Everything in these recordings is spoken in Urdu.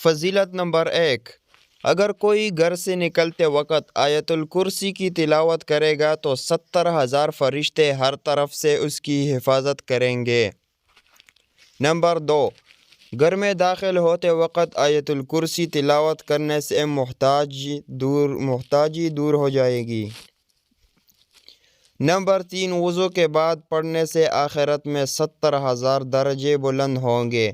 فضیلت نمبر 1، اگر کوئی گھر سے نکلتے وقت آیت الکرسی کی تلاوت کرے گا تو 70,000 فرشتے ہر طرف سے اس کی حفاظت کریں گے۔ نمبر 2، گھر میں داخل ہوتے وقت آیت الکرسی تلاوت کرنے سے محتاجی دور ہو جائے گی۔ نمبر 3، وضو کے بعد پڑھنے سے آخرت میں 70,000 درجے بلند ہوں گے۔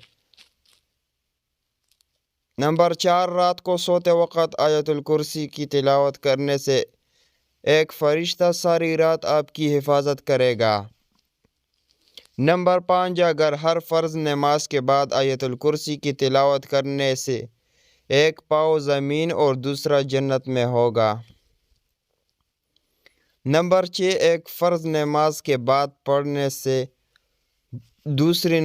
نمبر 4، رات کو سوتے وقت آیت الکرسی کی تلاوت کرنے سے ایک فرشتہ ساری رات آپ کی حفاظت کرے گا۔ نمبر 5، اگر ہر فرض نماز کے بعد آیت الکرسی کی تلاوت کرنے سے ایک پاؤں زمین اور دوسرا جنت میں ہوگا۔ نمبر 6، ایک فرض نماز کے بعد پڑھنے سے دوسری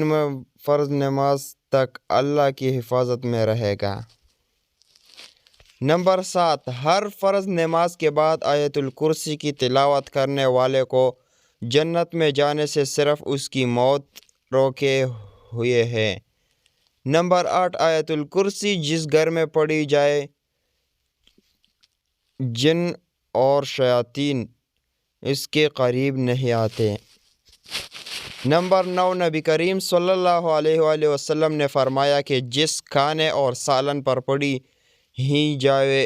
فرض نماز تک اللہ کی حفاظت میں رہے گا۔ نمبر 7، ہر فرض نماز کے بعد آیت الکرسی کی تلاوت کرنے والے کو جنت میں جانے سے صرف اس کی موت روکے ہوئے ہے۔ نمبر 8، آیت الکرسی جس گھر میں پڑھی جائے جن اور شیاطین اس کے قریب نہیں آتے۔ نمبر 9، نبی کریم صلی اللہ علیہ وآلہ وسلم نے فرمایا کہ جس کھانے اور سالن پر پڑھی ہی جائے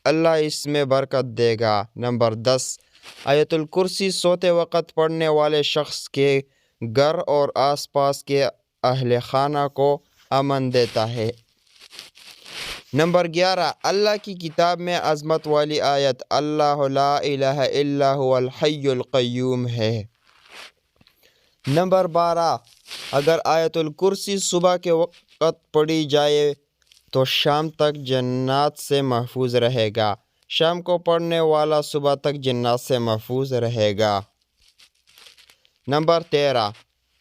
اللہ اس میں برکت دے گا۔ نمبر 10، آیت الکرسی سوتے وقت پڑھنے والے شخص کے گھر اور آس پاس کے اہل خانہ کو امن دیتا ہے۔ نمبر 11، اللہ کی کتاب میں عظمت والی آیت اللہ لا الہ الا هو الحی القیوم ہے۔ نمبر 12، اگر آیت الکرسی صبح کے وقت پڑھی جائے تو شام تک جنات سے محفوظ رہے گا۔ شام کو پڑھنے والا صبح تک جنات سے محفوظ رہے گا۔ نمبر 13،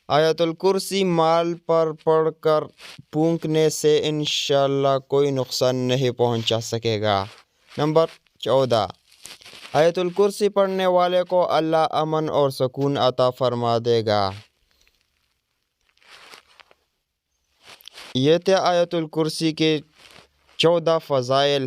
آیت الکرسی مال پر پڑھ کر پھونکنے سے انشاءاللہ کوئی نقصان نہیں پہنچا سکے گا۔ نمبر 14، آیت الکرسی پڑھنے والے کو اللہ امن اور سکون عطا فرما دے گا۔ یہ تھے آیت الکرسی کے 14 فضائل۔